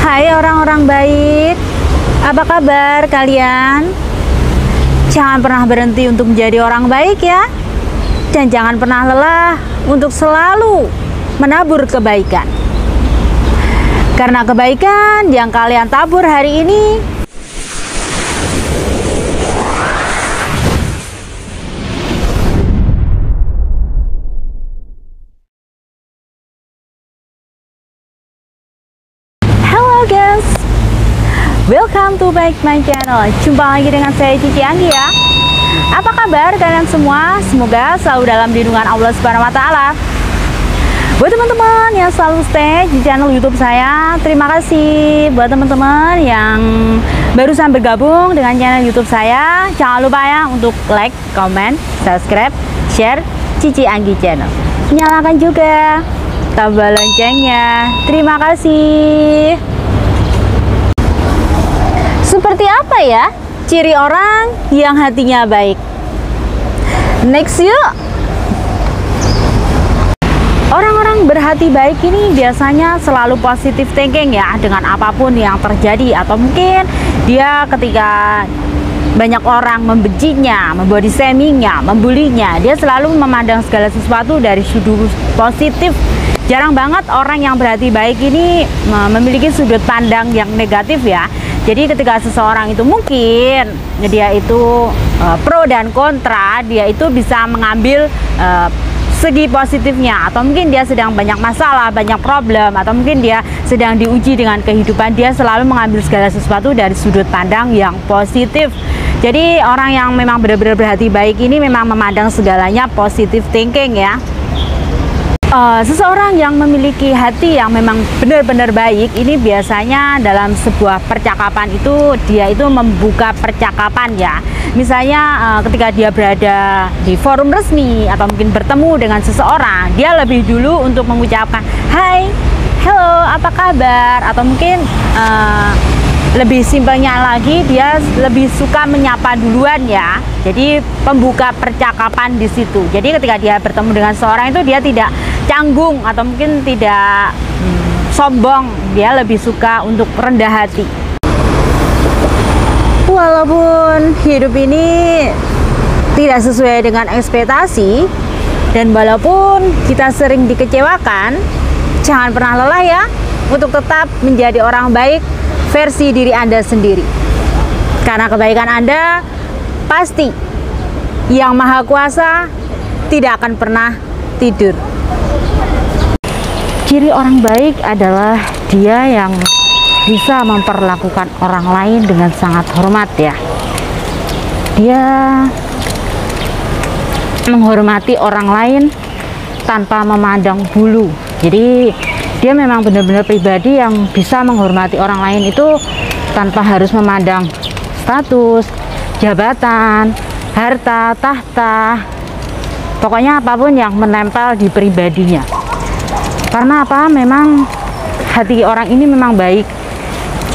Hai orang-orang baik, apa kabar kalian? Jangan pernah berhenti untuk menjadi orang baik ya. Dan jangan pernah lelah untuk selalu menabur kebaikan. Karena kebaikan yang kalian tabur hari ini guys, welcome to back my channel. Jumpa lagi dengan saya Cici Anggi ya. Apa kabar kalian semua? Semoga selalu dalam lindungan Allah Subhanahu wa taala. Buat teman-teman yang selalu stay di channel YouTube saya, terima kasih. Buat teman-teman yang barusan bergabung dengan channel YouTube saya, jangan lupa ya untuk like, comment, subscribe, share Cici Anggi channel. Nyalakan juga tombol loncengnya. Terima kasih. Seperti apa ya ciri orang yang hatinya baik? Next yuk. Orang-orang berhati baik ini biasanya selalu positive thinking ya dengan apapun yang terjadi, atau mungkin dia ketika banyak orang membencinya, membody shamingnya, membulinya, dia selalu memandang segala sesuatu dari sudut positif. Jarang banget orang yang berhati baik ini memiliki sudut pandang yang negatif ya. Jadi ketika seseorang itu mungkin dia itu pro dan kontra, dia itu bisa mengambil segi positifnya, atau mungkin dia sedang banyak masalah, banyak problem, atau mungkin dia sedang diuji dengan kehidupan, dia selalu mengambil segala sesuatu dari sudut pandang yang positif. Jadi orang yang memang benar-benar berhati baik ini memang memandang segalanya positive thinking ya. Seseorang yang memiliki hati yang memang benar-benar baik ini biasanya dalam sebuah percakapan itu dia itu membuka percakapan ya. Misalnya ketika dia berada di forum resmi atau mungkin bertemu dengan seseorang, dia lebih dulu untuk mengucapkan hai, hello, apa kabar, atau mungkin lebih simpelnya lagi dia lebih suka menyapa duluan ya. Jadi pembuka percakapan di situ. Jadi ketika dia bertemu dengan seorang itu dia tidak canggung atau mungkin tidak sombong, dia lebih suka untuk rendah hati. Walaupun hidup ini tidak sesuai dengan ekspektasi dan walaupun kita sering dikecewakan, jangan pernah lelah ya untuk tetap menjadi orang baik versi diri Anda sendiri. Karena kebaikan Anda pasti Yang Maha Kuasa tidak akan pernah tidur. Ciri orang baik adalah dia yang bisa memperlakukan orang lain dengan sangat hormat ya. Dia menghormati orang lain tanpa memandang bulu. Jadi dia memang benar-benar pribadi yang bisa menghormati orang lain itu tanpa harus memandang status, jabatan, harta, tahta, pokoknya apapun yang menempel di pribadinya. Karena apa? Memang hati orang ini memang baik.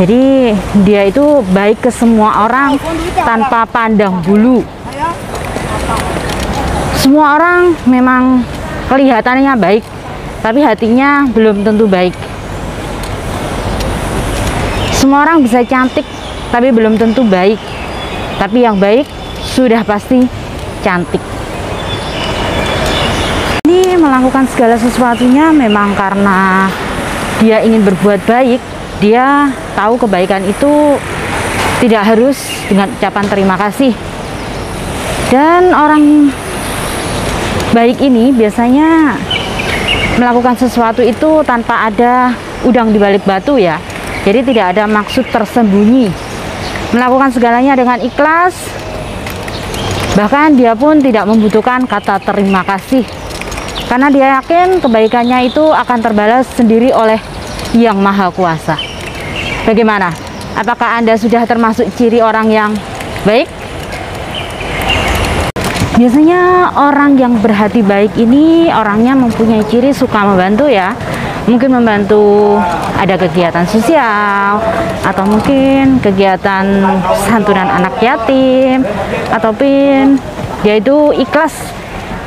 Jadi dia itu baik ke semua orang tanpa pandang bulu. Semua orang memang kelihatannya baik, tapi hatinya belum tentu baik. Semua orang bisa cantik, tapi belum tentu baik. Tapi yang baik sudah pasti cantik. Ini melakukan segala sesuatunya memang karena dia ingin berbuat baik. Dia tahu kebaikan itu tidak harus dengan ucapan terima kasih. Dan orang baik ini biasanya melakukan sesuatu itu tanpa ada udang di balik batu ya. Jadi tidak ada maksud tersembunyi. Melakukan segalanya dengan ikhlas. Bahkan dia pun tidak membutuhkan kata terima kasih. Karena dia yakin kebaikannya itu akan terbalas sendiri oleh Yang Maha Kuasa. Bagaimana? Apakah Anda sudah termasuk ciri orang yang baik? Biasanya orang yang berhati baik ini orangnya mempunyai ciri suka membantu ya. Mungkin membantu ada kegiatan sosial, atau mungkin kegiatan santunan anak yatim, ataupun dia itu ikhlas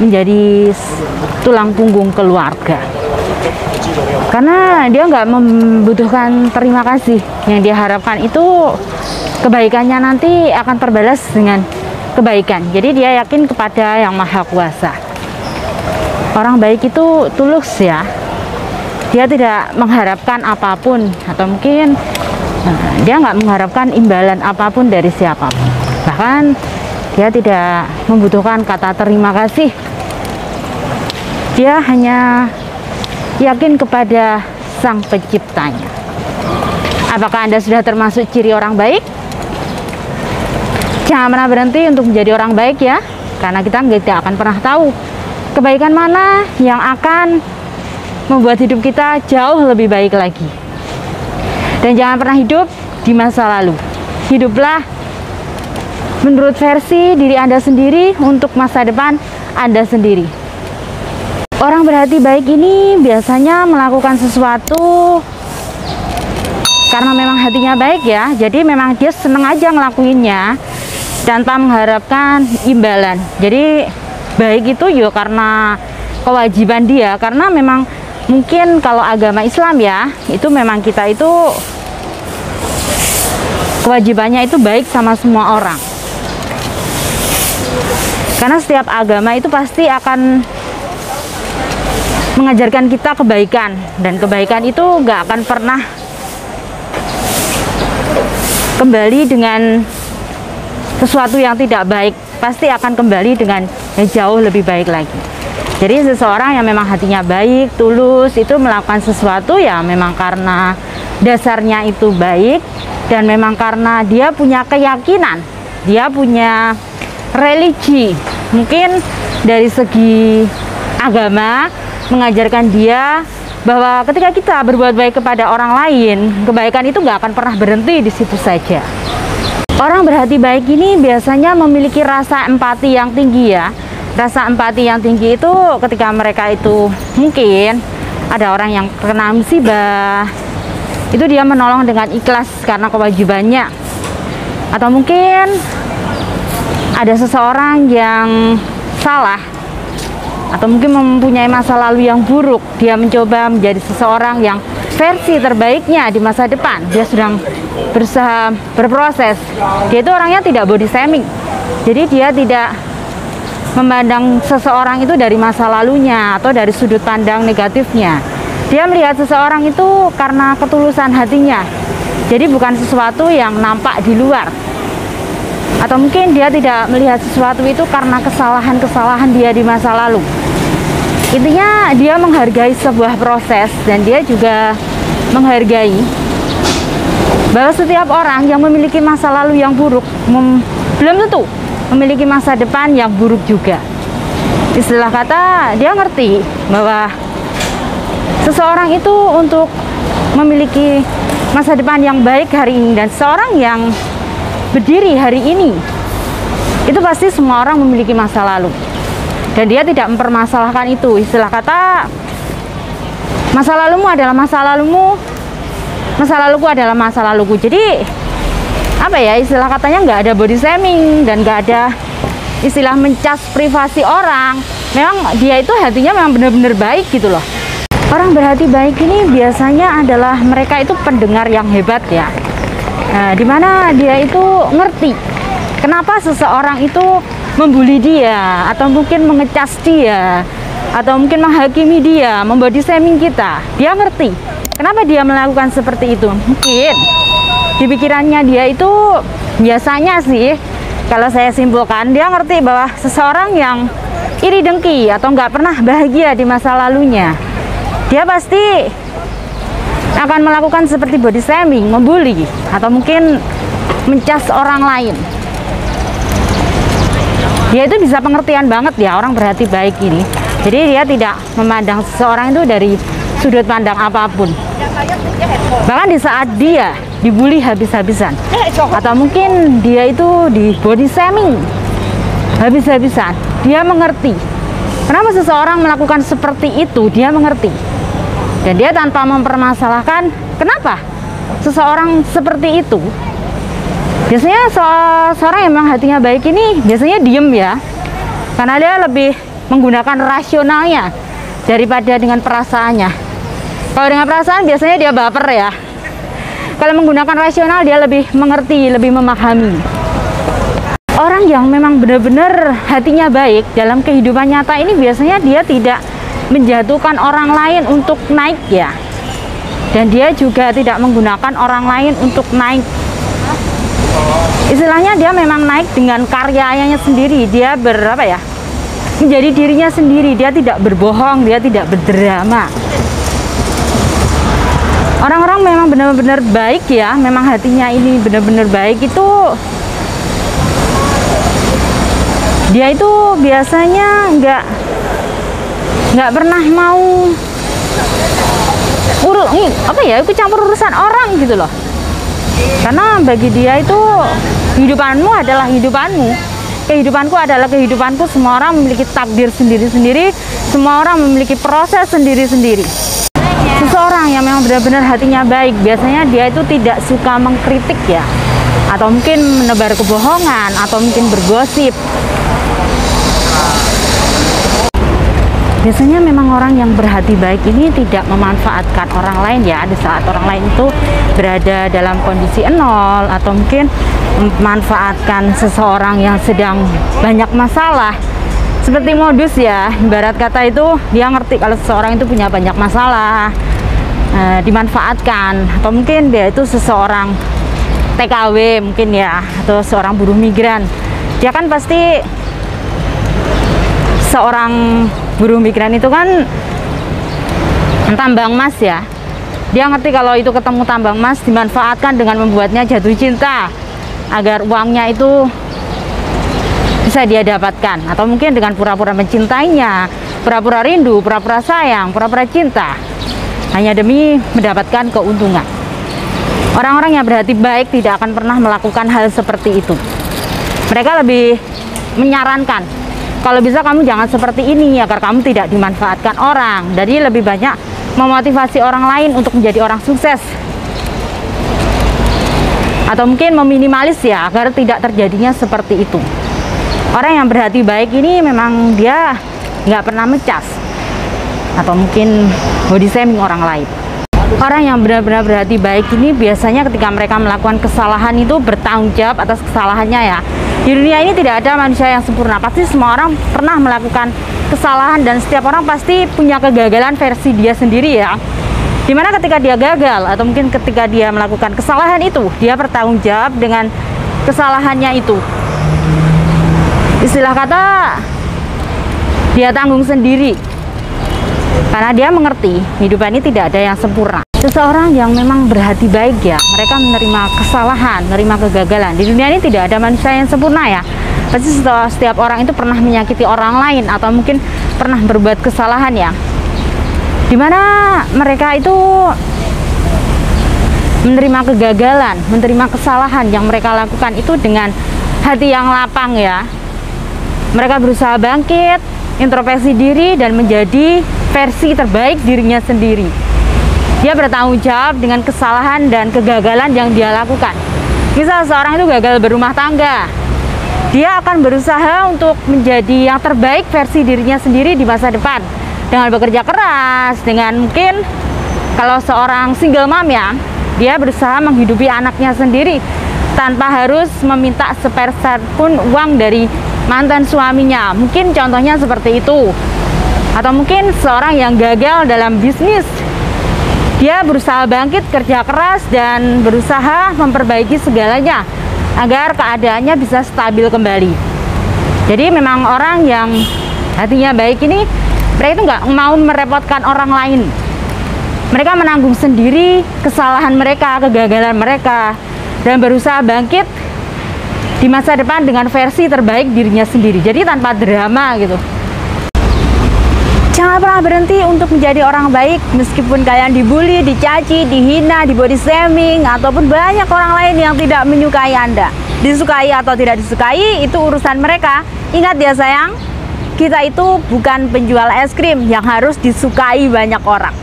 menjadi tulang punggung keluarga. Karena dia nggak membutuhkan terima kasih. Yang dia harapkan itu kebaikannya nanti akan terbalas dengan kebaikan. Jadi dia yakin kepada Yang Maha Kuasa. Orang baik itu tulus ya. Dia tidak mengharapkan apapun, atau mungkin dia nggak mengharapkan imbalan apapun dari siapapun. Bahkan dia tidak membutuhkan kata terima kasih. Dia hanya yakin kepada Sang Penciptanya. Apakah Anda sudah termasuk ciri orang baik? Jangan pernah berhenti untuk menjadi orang baik ya, karena kita tidak akan pernah tahu kebaikan mana yang akan membuat hidup kita jauh lebih baik lagi. Dan jangan pernah hidup di masa lalu. Hiduplah menurut versi diri Anda sendiri untuk masa depan Anda sendiri. Orang berhati baik ini biasanya melakukan sesuatu karena memang hatinya baik ya. Jadi memang dia seneng aja ngelakuinnya tanpa mengharapkan imbalan. Jadi baik itu ya karena kewajiban dia, karena memang mungkin kalau agama Islam ya, itu memang kita itu kewajibannya itu baik sama semua orang. Karena setiap agama itu pasti akan mengajarkan kita kebaikan, dan kebaikan itu nggak akan pernah kembali dengan sesuatu yang tidak baik, pasti akan kembali dengan yang jauh lebih baik lagi. Jadi seseorang yang memang hatinya baik, tulus, itu melakukan sesuatu ya memang karena dasarnya itu baik, dan memang karena dia punya keyakinan, dia punya religi. Mungkin dari segi agama mengajarkan dia bahwa ketika kita berbuat baik kepada orang lain, kebaikan itu nggak akan pernah berhenti di situ saja. Orang berhati baik ini biasanya memiliki rasa empati yang tinggi ya. Rasa empati yang tinggi itu ketika mereka itu mungkin ada orang yang kena musibah, itu dia menolong dengan ikhlas karena kewajibannya. Atau mungkin ada seseorang yang salah, atau mungkin mempunyai masa lalu yang buruk, dia mencoba menjadi seseorang yang versi terbaiknya di masa depan. Dia sedang berusaha berproses. Dia itu orangnya tidak body shaming, jadi dia tidak memandang seseorang itu dari masa lalunya atau dari sudut pandang negatifnya. Dia melihat seseorang itu karena ketulusan hatinya, jadi bukan sesuatu yang nampak di luar. Atau mungkin dia tidak melihat sesuatu itu karena kesalahan-kesalahan dia di masa lalu. Intinya dia menghargai sebuah proses, dan dia juga menghargai bahwa setiap orang yang memiliki masa lalu yang buruk belum tentu memiliki masa depan yang buruk juga. Istilah kata, dia ngerti bahwa seseorang itu untuk memiliki masa depan yang baik hari ini, dan seorang yang berdiri hari ini, itu pasti semua orang memiliki masa lalu, dan dia tidak mempermasalahkan itu. Istilah kata, masa lalumu adalah masa lalumu, masa laluku adalah masa laluku. Jadi apa ya, istilah katanya nggak ada body shaming dan nggak ada istilah mencas privasi orang. Memang dia itu hatinya memang benar-benar baik gitu loh. Orang berhati baik ini biasanya adalah mereka itu pendengar yang hebat ya. Nah, dimana dia itu ngerti kenapa seseorang itu membuli dia, atau mungkin mengecas dia, atau mungkin menghakimi dia, membody shaming kita. Dia ngerti kenapa dia melakukan seperti itu. Mungkin di pikirannya dia itu biasanya sih, kalau saya simpulkan, dia ngerti bahwa seseorang yang iri dengki atau nggak pernah bahagia di masa lalunya, dia pasti akan melakukan seperti body shaming, membuli, atau mungkin mencas orang lain. Dia itu bisa pengertian banget ya, orang berhati baik ini. Jadi dia tidak memandang seseorang itu dari sudut pandang apapun. Bahkan di saat dia dibully habis-habisan, atau mungkin dia itu di body shaming habis-habisan, dia mengerti kenapa seseorang melakukan seperti itu. Dia mengerti, dan dia tanpa mempermasalahkan kenapa seseorang seperti itu. Biasanya seorang yang memang hatinya baik ini biasanya diem ya, karena dia lebih menggunakan rasionalnya daripada dengan perasaannya. Kalau dengan perasaan biasanya dia baper ya. Kalau menggunakan rasional dia lebih mengerti, lebih memahami. Orang yang memang benar-benar hatinya baik dalam kehidupan nyata ini biasanya dia tidak menjatuhkan orang lain untuk naik ya. Dan dia juga tidak menggunakan orang lain untuk naik. Istilahnya dia memang naik dengan karyanya sendiri. Dia menjadi dirinya sendiri. Dia tidak berbohong, dia tidak berdrama. Orang-orang memang benar-benar baik ya, memang hatinya ini benar-benar baik itu. Dia itu biasanya nggak pernah mau ikut campur urusan orang gitu loh. Karena bagi dia itu kehidupanmu adalah hidupanmu, kehidupanku adalah kehidupanku. Semua orang memiliki takdir sendiri-sendiri, semua orang memiliki proses sendiri-sendiri. Seseorang yang memang benar-benar hatinya baik biasanya dia itu tidak suka mengkritik ya, atau mungkin menebar kebohongan, atau mungkin bergosip. Biasanya memang orang yang berhati baik ini tidak memanfaatkan orang lain ya, di saat orang lain itu berada dalam kondisi nol, atau mungkin memanfaatkan seseorang yang sedang banyak masalah. Seperti modus ya, ibarat kata itu dia ngerti kalau seseorang itu punya banyak masalah, dimanfaatkan. Atau mungkin dia itu seseorang TKW mungkin ya, atau seorang buruh migran. Dia kan pasti, seorang buruh migran itu kan tambang emas ya. Dia ngerti kalau itu ketemu tambang emas, dimanfaatkan dengan membuatnya jatuh cinta agar uangnya itu bisa dia dapatkan, atau mungkin dengan pura-pura mencintainya, pura-pura rindu, pura-pura sayang, pura-pura cinta, hanya demi mendapatkan keuntungan. Orang-orang yang berhati baik tidak akan pernah melakukan hal seperti itu. Mereka lebih menyarankan, kalau bisa kamu jangan seperti ini agar kamu tidak dimanfaatkan orang. Jadi lebih banyak memotivasi orang lain untuk menjadi orang sukses, atau mungkin meminimalis ya, agar tidak terjadinya seperti itu. Orang yang berhati baik ini memang dia nggak pernah mecas, atau mungkin body shaming orang lain. Orang yang benar-benar berhati baik ini biasanya ketika mereka melakukan kesalahan itu bertanggung jawab atas kesalahannya ya. Di dunia ini tidak ada manusia yang sempurna, pasti semua orang pernah melakukan kesalahan, dan setiap orang pasti punya kegagalan versi dia sendiri ya. Dimana ketika dia gagal, atau mungkin ketika dia melakukan kesalahan itu, dia bertanggung jawab dengan kesalahannya itu. Istilah kata, dia tanggung sendiri, karena dia mengerti hidup ini tidak ada yang sempurna. Seseorang yang memang berhati baik ya, mereka menerima kesalahan, menerima kegagalan. Di dunia ini tidak ada manusia yang sempurna ya. Pasti setiap orang itu pernah menyakiti orang lain, atau mungkin pernah berbuat kesalahan ya, dimana mereka itu menerima kegagalan, menerima kesalahan yang mereka lakukan itu dengan hati yang lapang ya. Mereka berusaha bangkit, introspeksi diri, dan menjadi versi terbaik dirinya sendiri. Dia bertanggung jawab dengan kesalahan dan kegagalan yang dia lakukan. Misal seorang itu gagal berumah tangga, dia akan berusaha untuk menjadi yang terbaik versi dirinya sendiri di masa depan, dengan bekerja keras, dengan mungkin kalau seorang single mom ya, dia berusaha menghidupi anaknya sendiri tanpa harus meminta sepeser pun uang dari mantan suaminya. Mungkin contohnya seperti itu. Atau mungkin seorang yang gagal dalam bisnis, dia berusaha bangkit, kerja keras, dan berusaha memperbaiki segalanya agar keadaannya bisa stabil kembali. Jadi memang orang yang hatinya baik ini, mereka itu nggak mau merepotkan orang lain. Mereka menanggung sendiri kesalahan mereka, kegagalan mereka, dan berusaha bangkit di masa depan dengan versi terbaik dirinya sendiri. Jadi tanpa drama gitu. Jangan pernah berhenti untuk menjadi orang baik, meskipun kalian dibully, dicaci, dihina, di body shaming, ataupun banyak orang lain yang tidak menyukai Anda. Disukai atau tidak disukai, itu urusan mereka. Ingat ya sayang, kita itu bukan penjual es krim yang harus disukai banyak orang.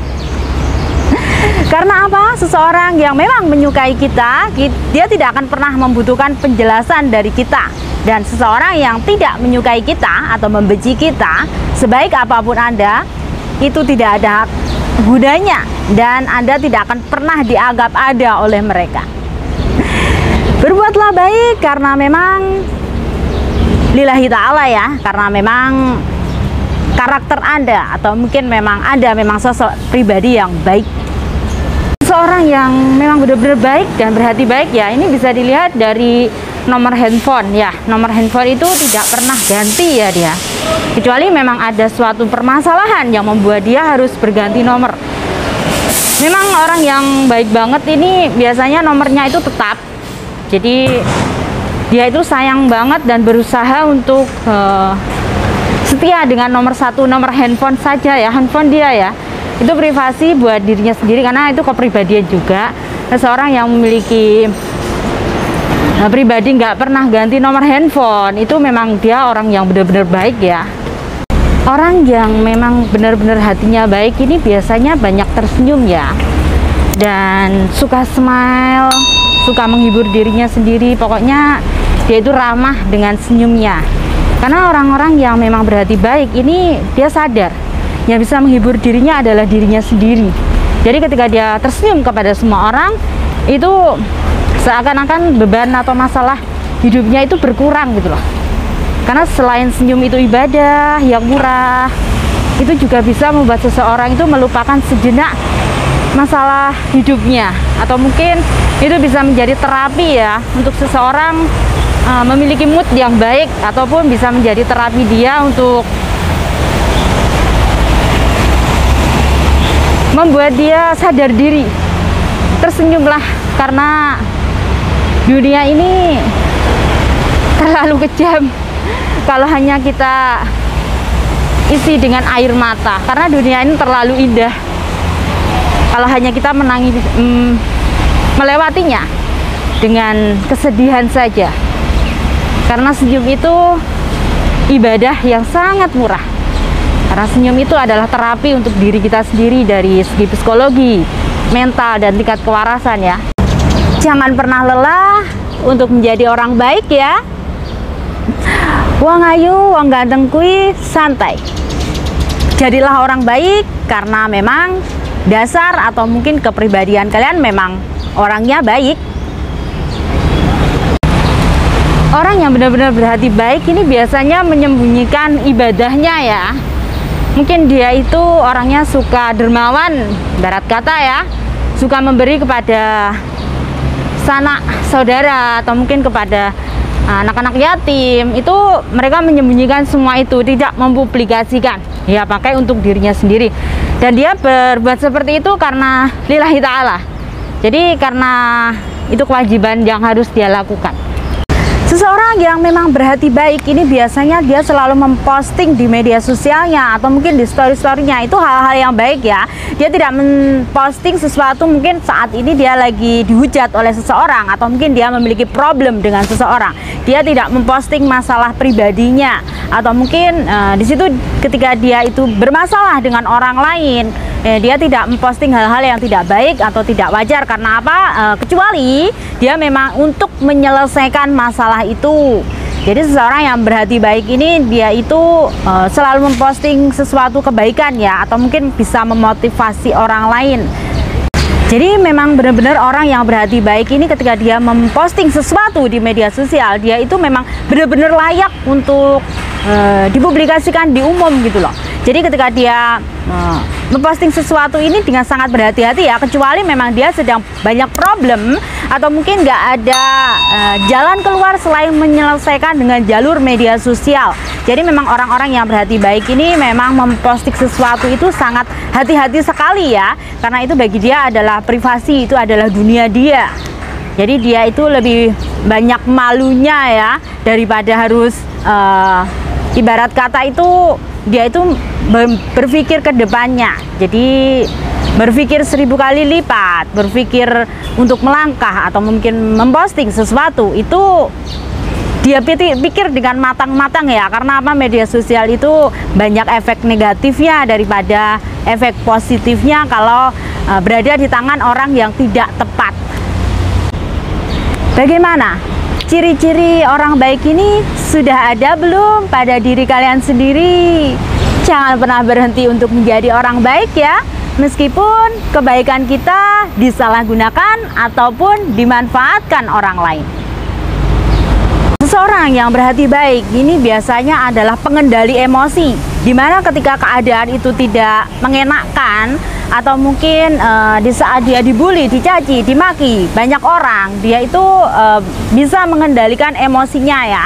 Karena apa? Seseorang yang memang menyukai kita, dia tidak akan pernah membutuhkan penjelasan dari kita. Dan seseorang yang tidak menyukai kita atau membenci kita, sebaik apapun Anda, itu tidak ada gunanya dan Anda tidak akan pernah dianggap ada oleh mereka. Berbuatlah baik karena memang lillahi ta'ala ya, karena memang karakter Anda atau mungkin memang Anda memang sosok pribadi yang baik. Seorang yang memang benar-benar baik dan berhati baik ya, ini bisa dilihat dari nomor handphone ya. Nomor handphone itu tidak pernah ganti ya dia, kecuali memang ada suatu permasalahan yang membuat dia harus berganti nomor. Memang orang yang baik banget ini biasanya nomornya itu tetap, jadi dia itu sayang banget dan berusaha untuk setia dengan nomor satu, nomor handphone saja ya, handphone dia ya. Itu privasi buat dirinya sendiri karena itu kepribadian juga. Seseorang yang memiliki pribadi nggak pernah ganti nomor handphone, itu memang dia orang yang benar-benar baik ya. Orang yang memang benar-benar hatinya baik ini biasanya banyak tersenyum ya, dan suka smile, suka menghibur dirinya sendiri. Pokoknya dia itu ramah dengan senyumnya. Karena orang-orang yang memang berhati baik ini dia sadar yang bisa menghibur dirinya adalah dirinya sendiri. Jadi ketika dia tersenyum kepada semua orang, itu seakan-akan beban atau masalah hidupnya itu berkurang gitu loh. Karena selain senyum itu ibadah yang murah, itu juga bisa membuat seseorang itu melupakan sejenak masalah hidupnya, atau mungkin itu bisa menjadi terapi ya untuk seseorang memiliki mood yang baik, ataupun bisa menjadi terapi dia untuk membuat dia sadar diri. Tersenyumlah karena dunia ini terlalu kejam kalau hanya kita isi dengan air mata, karena dunia ini terlalu indah kalau hanya kita melewatinya dengan kesedihan saja. Karena senyum itu ibadah yang sangat murah. Karena senyum itu adalah terapi untuk diri kita sendiri dari segi psikologi, mental, dan tingkat kewarasan ya. Jangan pernah lelah untuk menjadi orang baik ya. Wong ayu, wong ganteng kui santai. Jadilah orang baik karena memang dasar atau mungkin kepribadian kalian memang orangnya baik. Orang yang benar-benar berhati baik ini biasanya menyembunyikan ibadahnya ya. Mungkin dia itu orangnya suka dermawan, barat kata ya, suka memberi kepada sanak saudara atau mungkin kepada anak-anak yatim. Itu mereka menyembunyikan semua itu, tidak mempublikasikan ya, pakai untuk dirinya sendiri. Dan dia berbuat seperti itu karena lillahi ta'ala. Jadi karena itu kewajiban yang harus dia lakukan. Seseorang yang memang berhati baik ini biasanya dia selalu memposting di media sosialnya atau mungkin di story-storynya itu hal-hal yang baik ya. Dia tidak memposting sesuatu mungkin saat ini dia lagi dihujat oleh seseorang atau mungkin dia memiliki problem dengan seseorang. Dia tidak memposting masalah pribadinya atau mungkin di situ ketika dia itu bermasalah dengan orang lain, dia tidak memposting hal-hal yang tidak baik atau tidak wajar. Karena apa? Kecuali dia memang untuk menyelesaikan masalah itu. Jadi seseorang yang berhati baik ini dia itu selalu memposting sesuatu kebaikan ya, atau mungkin bisa memotivasi orang lain. Jadi memang benar-benar orang yang berhati baik ini ketika dia memposting sesuatu di media sosial, dia itu memang benar-benar layak untuk dipublikasikan di umum gitu loh. Jadi ketika dia memposting sesuatu ini dengan sangat berhati-hati ya, kecuali memang dia sedang banyak problem atau mungkin nggak ada jalan keluar selain menyelesaikan dengan jalur media sosial. Jadi memang orang-orang yang berhati baik ini memang memposting sesuatu itu sangat hati-hati sekali ya, karena itu bagi dia adalah privasi, itu adalah dunia dia. Jadi dia itu lebih banyak malunya ya daripada harus ibarat kata itu dia itu berpikir ke depannya. Jadi berpikir 1000 kali lipat, berpikir untuk melangkah atau mungkin memposting sesuatu itu dia pikir dengan matang-matang ya. Karena apa? Media sosial itu banyak efek negatifnya daripada efek positifnya kalau berada di tangan orang yang tidak tepat. Bagaimana? Ciri-ciri orang baik ini sudah ada belum pada diri kalian sendiri? Jangan pernah berhenti untuk menjadi orang baik ya. meskipun kebaikan kita disalahgunakan ataupun dimanfaatkan orang lain. Seseorang yang berhati baik ini biasanya adalah pengendali emosi, dimana ketika keadaan itu tidak mengenakan atau mungkin di saat dia dibully, dicaci, dimaki banyak orang, dia itu bisa mengendalikan emosinya ya.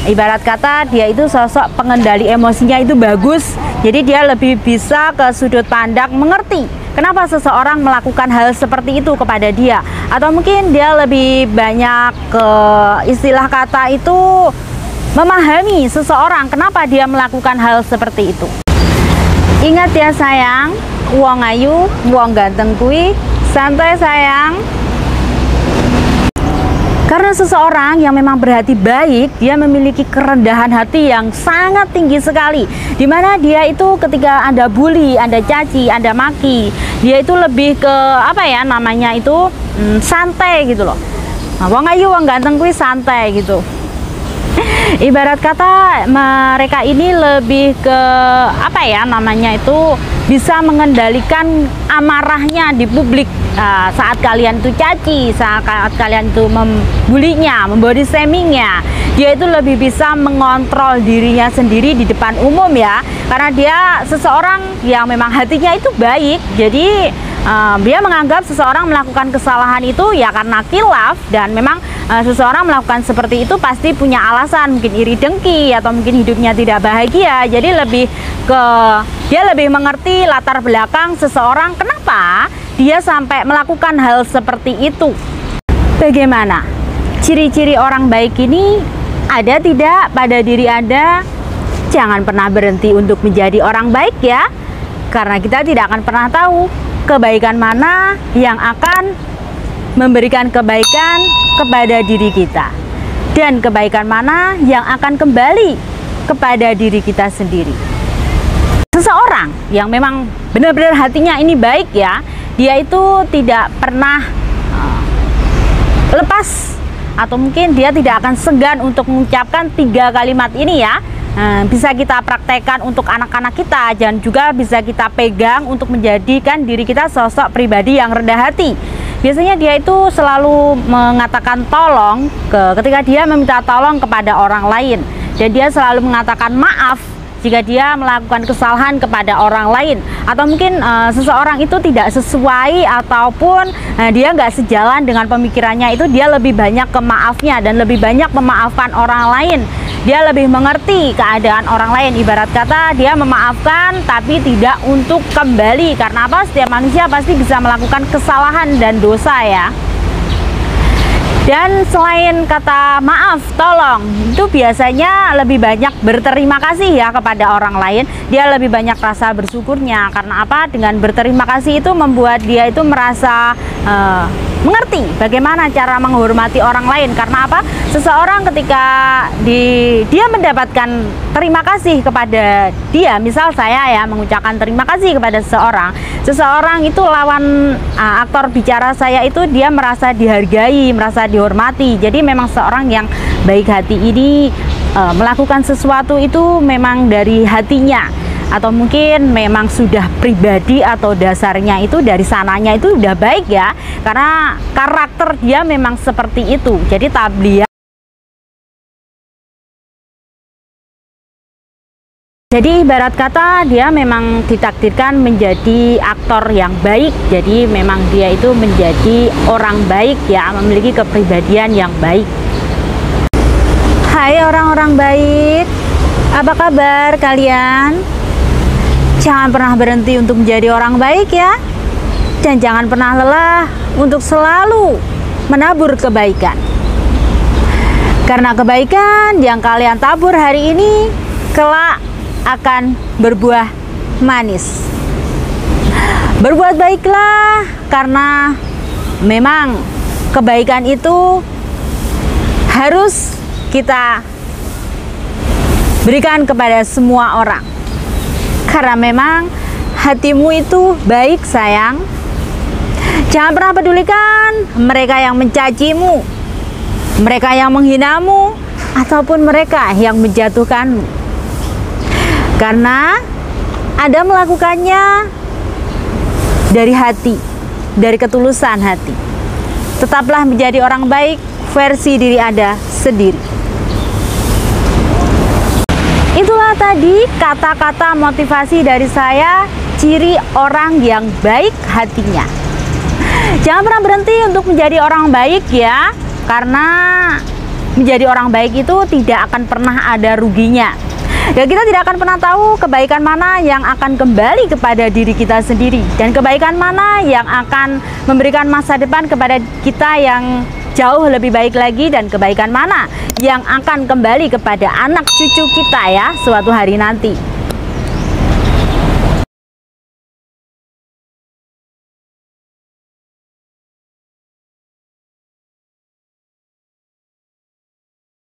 Ibarat kata dia itu sosok pengendali emosinya itu bagus, jadi dia lebih bisa ke sudut pandang mengerti kenapa seseorang melakukan hal seperti itu kepada dia, atau mungkin dia lebih banyak ke istilah kata itu memahami seseorang kenapa dia melakukan hal seperti itu. Ingat ya sayang, wong ayu, wong ganteng kui, santai sayang. Karena seseorang yang memang berhati baik, dia memiliki kerendahan hati yang sangat tinggi sekali. Dimana dia itu ketika Anda bully, Anda caci, Anda maki, dia itu lebih ke apa ya namanya itu santai gitu loh. Nah, wong ayu, wong ganteng kui santai gitu. Ibarat kata mereka ini lebih ke apa ya namanya itu bisa mengendalikan amarahnya di publik. Saat kalian itu caci, saat kalian itu membulinya, membody shamingnya, dia itu lebih bisa mengontrol dirinya sendiri di depan umum ya, karena dia seseorang yang memang hatinya itu baik. Jadi dia menganggap seseorang melakukan kesalahan itu ya karena khilaf, dan memang seseorang melakukan seperti itu pasti punya alasan, mungkin iri dengki atau mungkin hidupnya tidak bahagia. Jadi dia lebih mengerti latar belakang seseorang, kenapa dia sampai melakukan hal seperti itu. Bagaimana ciri-ciri orang baik ini? Ada tidak pada diri Anda? Jangan pernah berhenti untuk menjadi orang baik ya, karena kita tidak akan pernah tahu kebaikan mana yang akan memberikan kebaikan kepada diri kita, dan kebaikan mana yang akan kembali kepada diri kita sendiri. Seseorang yang memang benar-benar hatinya ini baik ya, dia itu tidak pernah lepas, atau mungkin dia tidak akan segan untuk mengucapkan 3 kalimat ini ya. Bisa kita praktekkan untuk anak-anak kita, dan juga bisa kita pegang untuk menjadikan diri kita sosok pribadi yang rendah hati. Biasanya dia itu selalu mengatakan tolong ketika dia meminta tolong kepada orang lain, dan dia selalu mengatakan maaf jika dia melakukan kesalahan kepada orang lain, atau mungkin seseorang itu tidak sesuai ataupun dia nggak sejalan dengan pemikirannya, itu dia lebih banyak ke maafnya dan lebih banyak memaafkan orang lain. Dia lebih mengerti keadaan orang lain. Ibarat kata dia memaafkan tapi tidak untuk kembali, karena apa? Setiap manusia pasti bisa melakukan kesalahan dan dosa ya. Dan selain kata maaf, tolong, itu biasanya lebih banyak berterima kasih ya kepada orang lain. Dia lebih banyak rasa bersyukurnya. Karena apa? Dengan berterima kasih itu membuat dia itu merasa mengerti bagaimana cara menghormati orang lain. Karena apa? Seseorang ketika dia mendapatkan terima kasih kepada dia, misal saya ya mengucapkan terima kasih kepada seseorang itu lawan aktor bicara saya itu, dia merasa dihargai, merasa dihormati. Jadi memang seorang yang baik hati ini melakukan sesuatu itu memang dari hatinya, atau mungkin memang sudah pribadi atau dasarnya itu dari sananya itu udah baik ya, karena karakter dia memang seperti itu. Jadi tabliah. Jadi ibarat kata dia memang ditakdirkan menjadi aktor yang baik. Jadi memang dia itu menjadi orang baik ya, memiliki kepribadian yang baik. Hai orang-orang baik, apa kabar kalian? Jangan pernah berhenti untuk menjadi orang baik ya, dan jangan pernah lelah untuk selalu menabur kebaikan. Karena kebaikan yang kalian tabur hari ini kelak akan berbuah manis. Berbuat baiklah, karena memang kebaikan itu harus kita berikan kepada semua orang. Karena memang hatimu itu baik sayang. Jangan pernah pedulikan mereka yang mencacimu, mereka yang menghinamu, ataupun mereka yang menjatuhkanmu. Karena Anda melakukannya dari hati, dari ketulusan hati. Tetaplah menjadi orang baik versi diri Anda sendiri. Itulah tadi kata-kata motivasi dari saya, ciri orang yang baik hatinya. Jangan pernah berhenti untuk menjadi orang baik ya, karena menjadi orang baik itu tidak akan pernah ada ruginya. Dan kita tidak akan pernah tahu kebaikan mana yang akan kembali kepada diri kita sendiri, dan kebaikan mana yang akan memberikan masa depan kepada kita yang jauh lebih baik lagi, dan kebaikan mana yang akan kembali kepada anak cucu kita ya suatu hari nanti.